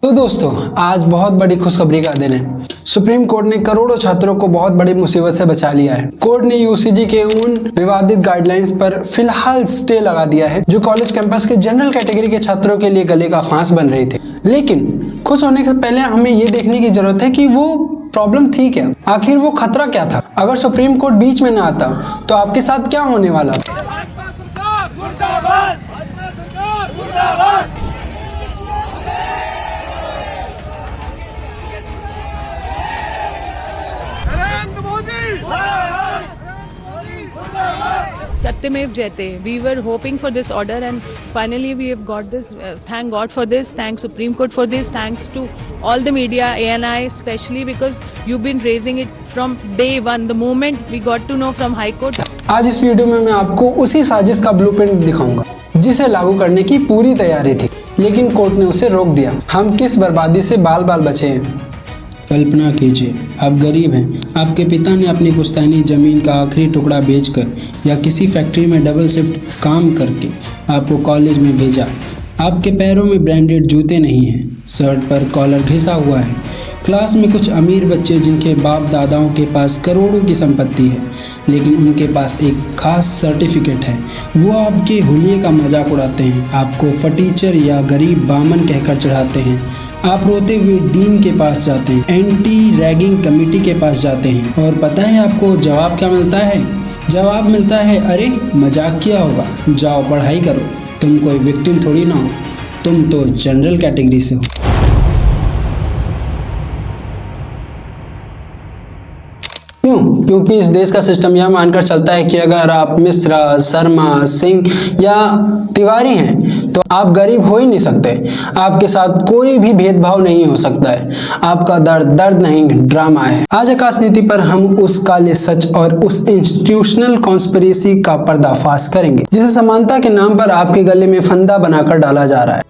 तो दोस्तों, आज बहुत बड़ी खुशखबरी का दिन है। सुप्रीम कोर्ट ने करोड़ों छात्रों को बहुत बड़ी मुसीबत से बचा लिया है। कोर्ट ने यूजीसी के उन विवादित गाइडलाइंस पर फिलहाल स्टे लगा दिया है जो कॉलेज कैंपस के जनरल कैटेगरी के छात्रों के लिए गले का फांस बन रही थी। लेकिन खुश होने से पहले हमें ये देखने की जरूरत है कि वो प्रॉब्लम थी क्या, आखिर वो खतरा क्या था। अगर सुप्रीम कोर्ट बीच में ना आता तो आपके साथ क्या होने वाला था। Satyamev Jayate. We were hoping for this order and finally we have got this. Thank God for this. Thanks Supreme Court for this. Thanks to all the media, ANI especially, because you've been raising it from day one. The moment we got to know from High Court. आज इस video में मैं आपको उसी साजिश का blueprint दिखाऊंगा जिसे लागू करने की पूरी तैयारी थी, लेकिन कोर्ट ने उसे रोक दिया। हम किस बर्बादी से बाल बाल बचे हैं। कल्पना कीजिए, आप गरीब हैं। आपके पिता ने अपनी पुश्तैनी ज़मीन का आखिरी टुकड़ा बेचकर या किसी फैक्ट्री में डबल शिफ्ट काम करके आपको कॉलेज में भेजा। आपके पैरों में ब्रांडेड जूते नहीं हैं, शर्ट पर कॉलर घिसा हुआ है। क्लास में कुछ अमीर बच्चे जिनके बाप दादाओं के पास करोड़ों की संपत्ति है, लेकिन उनके पास एक खास सर्टिफिकेट है। वो आपके हुलिये का मजाक उड़ाते हैं, आपको फटीचर या गरीब बामन कहकर चढ़ाते हैं। आप रोते हुए डीन के पास जाते हैं, एंटी रैगिंग कमेटी के पास जाते हैं, और पता है आपको जवाब क्या मिलता है? जवाब मिलता है, अरे मजाक किया होगा, जाओ पढ़ाई करो, तुम कोई विक्टिम थोड़ी ना हो, तुम तो जनरल कैटेगरी से हो। क्यों? क्योंकि इस देश का सिस्टम यह मानकर चलता है कि अगर आप मिश्रा, शर्मा, सिंह या तिवारी हैं तो आप गरीब हो ही नहीं सकते। आपके साथ कोई भी भेदभाव नहीं हो सकता है। आपका दर्द दर्द नहीं, ड्रामा है। आज आकाश नीति पर हम उस काले सच और उस इंस्टीट्यूशनल कॉन्स्पिरेसी का पर्दाफाश करेंगे जिसे समानता के नाम पर आपके गले में फंदा बनाकर डाला जा रहा है।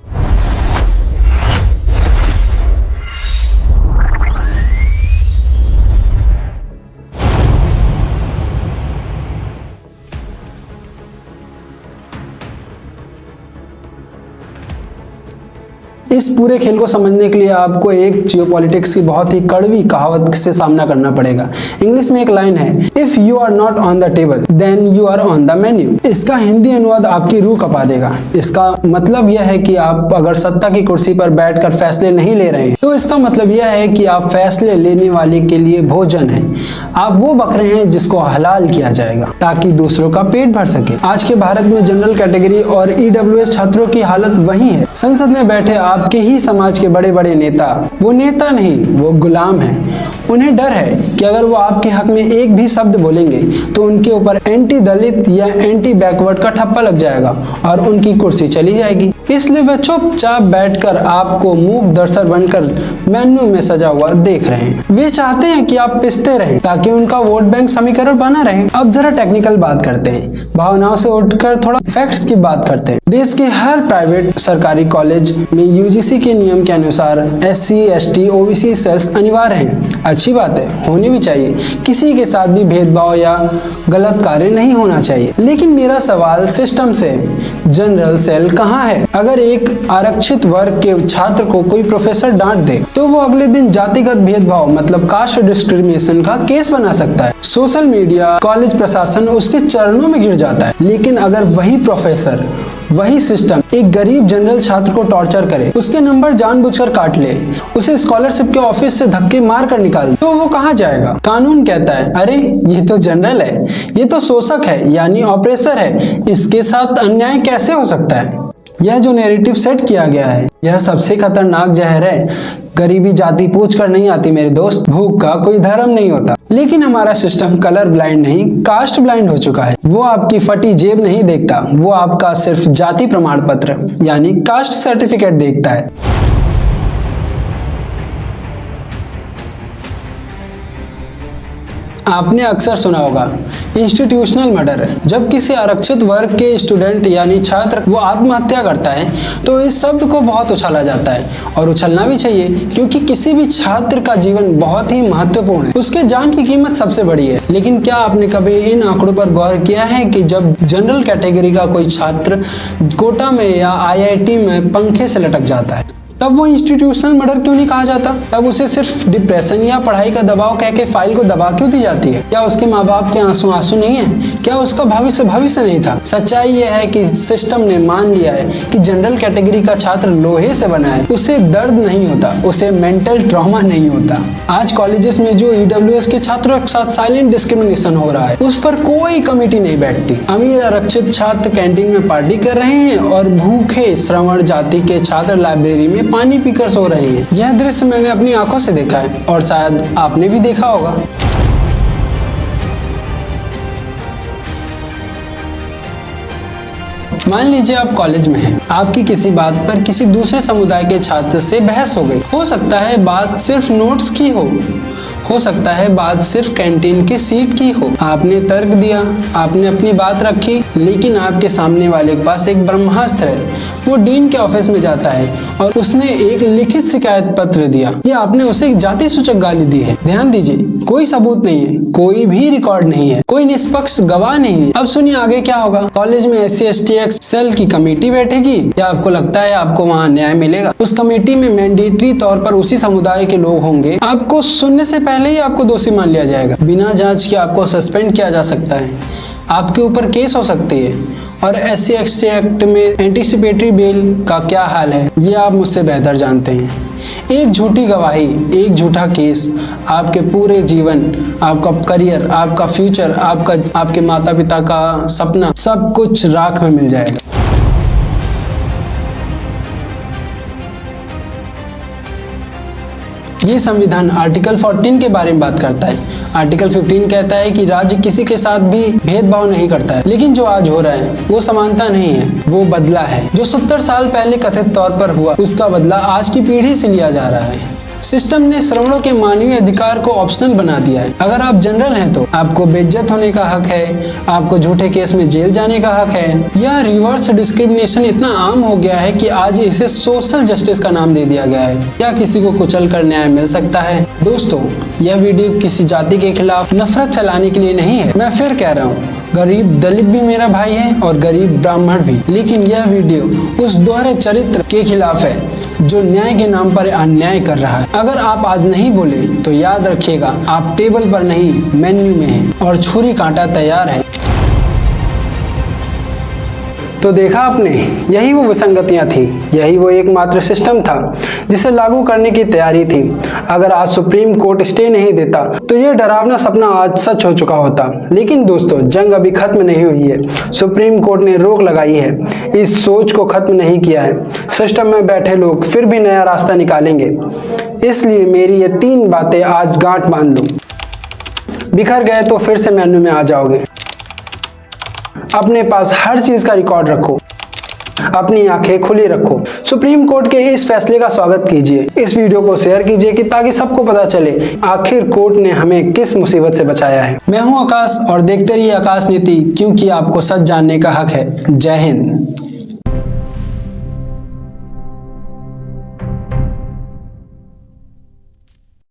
इस पूरे खेल को समझने के लिए आपको एक जियोपॉलिटिक्स की बहुत ही कड़वी कहावत से सामना करना पड़ेगा। इंग्लिश में एक लाइन है, if you are not on the table then you are on the menu. इसका हिंदी अनुवाद आपकी रूह कपा देगा। इसका मतलब यह है कि आप अगर सत्ता की कुर्सी पर बैठकर फैसले नहीं ले रहे हैं तो इसका मतलब यह है कि आप फैसले लेने वाले के लिए भोजन है। आप वो बकरे हैं जिसको हलाल किया जाएगा ताकि दूसरों का पेट भर सके। आज के भारत में जनरल कैटेगरी और EWS छात्रों की हालत वही है। संसद में बैठे आपके ही समाज के बड़े बड़े नेता, वो नेता नहीं, वो गुलाम हैं। उन्हें डर है कि अगर वो आपके हक में एक भी शब्द बोलेंगे तो उनके ऊपर एंटी दलित या एंटी बैकवर्ड का ठप्पा लग जाएगा और उनकी कुर्सी चली जाएगी। इसलिए वे चुपचाप बैठकर आपको मूक दर्शक बनकर मेन्यू में सजा हुआ देख रहे हैं। वे चाहते हैं कि आप पिसते रहें ताकि उनका वोट बैंक समीकरण बना रहे। अब जरा टेक्निकल बात करते हैं, भावनाओं से उठकर थोड़ा फैक्ट्स की बात करते हैं। देश के हर प्राइवेट सरकारी कॉलेज में यूजीसी के नियम के अनुसार SC, ST, OBC सेल्स अनिवार्य हैं। अच्छी बात है, होनी भी चाहिए। किसी के साथ भी भेदभाव या गलत कार्य नहीं होना चाहिए। लेकिन मेरा सवाल सिस्टम से, जनरल सेल कहाँ है? अगर एक आरक्षित वर्ग के छात्र को कोई प्रोफेसर डांट दे तो वो अगले दिन जातिगत भेदभाव मतलब कास्ट डिस्क्रिमिनेशन का केस बना सकता है। सोशल मीडिया, कॉलेज प्रशासन उसके चरणों में गिर जाता है। लेकिन अगर वही प्रोफेसर, वही सिस्टम एक गरीब जनरल छात्र को टॉर्चर करे, उसके नंबर जानबूझकर काट ले, उसे स्कॉलरशिप के ऑफिस से धक्के मार कर निकाल, तो वो कहाँ जाएगा? कानून कहता है, अरे ये तो जनरल है, ये तो शोषक है यानी ऑपरेसर है, इसके साथ अन्याय कैसे हो सकता है? यह जो नैरेटिव सेट किया गया है यह सबसे खतरनाक जहर है। गरीबी जाति पूछ कर नहीं आती मेरे दोस्त, भूख का कोई धर्म नहीं होता। लेकिन हमारा सिस्टम कलर ब्लाइंड नहीं, कास्ट ब्लाइंड हो चुका है। वो आपकी फटी जेब नहीं देखता, वो आपका सिर्फ जाति प्रमाण पत्र यानी कास्ट सर्टिफिकेट देखता है। आपने अक्सर सुना होगा इंस्टीट्यूशनल मर्डर। जब किसी आरक्षित वर्ग के स्टूडेंट यानी छात्र वो आत्महत्या करता है तो इस शब्द को बहुत उछाला जाता है और उछलना भी चाहिए, क्योंकि किसी भी छात्र का जीवन बहुत ही महत्वपूर्ण है। उसके जान की कीमत सबसे बड़ी है। लेकिन क्या आपने कभी इन आंकड़ों पर गौर किया है कि जब जनरल कैटेगरी का कोई छात्र कोटा में या IIT में पंखे से लटक जाता है तब वो इंस्टीट्यूशनल मर्डर क्यों नहीं कहा जाता? तब उसे सिर्फ डिप्रेशन या पढ़ाई का दबाव कह के फाइल को दबा क्यों दी जाती है? क्या उसके माँ बाप के आंसू आंसू नहीं है? क्या उसका भविष्य नहीं था? सच्चाई यह है कि सिस्टम ने मान लिया है कि जनरल कैटेगरी का छात्र लोहे से बना है, उसे दर्द नहीं होता, उसे मेंटल ट्रॉमा नहीं होता। आज कॉलेजेस में जो ईडब्ल्यूएस के छात्रों के साथ साइलेंट डिस्क्रिमिनेशन हो रहा है, उस पर कोई कमेटी नहीं बैठती। अमीर आरक्षित छात्र कैंटीन में पार्टी कर रहे हैं और भूखे श्रवण जाति के छात्र लाइब्रेरी में पानी पीकर सो रहे हैं। यह दृश्य मैंने अपनी आंखों से देखा है और शायद आपने भी देखा होगा। मान लीजिए आप कॉलेज में हैं, आपकी किसी बात पर किसी दूसरे समुदाय के छात्र से बहस हो गई। हो सकता है बात सिर्फ नोट्स की हो सकता है बात सिर्फ कैंटीन की सीट की हो। आपने तर्क दिया, आपने अपनी बात रखी, लेकिन आपके सामने वाले के पास एक ब्रह्मास्त्र है। वो डीन के ऑफिस में जाता है और उसने एक लिखित शिकायत पत्र दिया या आपने उसे एक जाति सूचक गाली दी है। ध्यान दीजिए, कोई सबूत नहीं है, कोई भी रिकॉर्ड नहीं है, कोई निष्पक्ष गवाह नहीं है। अब सुनिए आगे क्या होगा। कॉलेज में SC/ST सेल की कमेटी बैठेगी या आपको लगता है आपको वहाँ न्याय मिलेगा? उस कमेटी में मैंडेटरी तौर पर उसी समुदाय के लोग होंगे। आपको सुनने से पहले ही आपको दोषी मान लिया जाएगा। बिना जांच के आपको सस्पेंड किया जा सकता है, आपके ऊपर केस हो सकती है। और SC/ST एक्ट में एंटीसिपेटरी बेल का क्या हाल है, ये आप मुझसे बेहतर जानते हैं। एक झूठी गवाही, एक झूठा केस, आपके पूरे जीवन, आपका करियर, आपका फ्यूचर, आपके माता पिता का सपना, सब कुछ राख में मिल जाएगा। ये संविधान आर्टिकल 14 के बारे में बात करता है। आर्टिकल 15 कहता है कि राज्य किसी के साथ भी भेदभाव नहीं करता है। लेकिन जो आज हो रहा है वो समानता नहीं है, वो बदला है। जो 70 साल पहले कथित तौर पर हुआ, उसका बदला आज की पीढ़ी से लिया जा रहा है। सिस्टम ने श्रवणों के मानवीय अधिकार को ऑप्शनल बना दिया है। अगर आप जनरल हैं तो आपको बेइज्जत होने का हक है, आपको झूठे केस में जेल जाने का हक है। यह रिवर्स डिस्क्रिमिनेशन इतना आम हो गया है कि आज इसे सोशल जस्टिस का नाम दे दिया गया है। क्या किसी को कुचल कर न्याय मिल सकता है? दोस्तों, यह वीडियो किसी जाति के खिलाफ नफरत फैलाने के लिए नहीं है। मैं फिर कह रहा हूँ, गरीब दलित भी मेरा भाई है और गरीब ब्राह्मण भी। लेकिन यह वीडियो उस दोहरे चरित्र के खिलाफ है जो न्याय के नाम पर अन्याय कर रहा है। अगर आप आज नहीं बोले तो याद रखिएगा, आप टेबल पर नहीं मेन्यू में हैं और छुरी कांटा तैयार है। तो देखा आपने, यही वो विसंगतियां थी, यही वो एकमात्र सिस्टम था जिसे लागू करने की तैयारी थी। अगर आज सुप्रीम कोर्ट स्टे नहीं देता तो ये डरावना सपना आज सच हो चुका होता। लेकिन दोस्तों, जंग अभी खत्म नहीं हुई है। सुप्रीम कोर्ट ने रोक लगाई है, इस सोच को खत्म नहीं किया है। सिस्टम में बैठे लोग फिर भी नया रास्ता निकालेंगे। इसलिए मेरी ये 3 बातें आज गांठ बांध लो। बिखर गए तो फिर से मेन्यू में आ जाओगे। अपने पास हर चीज का रिकॉर्ड रखो, अपनी आंखें खुली रखो। सुप्रीम कोर्ट के इस फैसले का स्वागत कीजिए, इस वीडियो को शेयर कीजिए कि ताकि सबको पता चले आखिर कोर्ट ने हमें किस मुसीबत से बचाया है। मैं हूं आकाश और देखते रहिए आकाश नीति, क्योंकि आपको सच जानने का हक है। जय हिंद।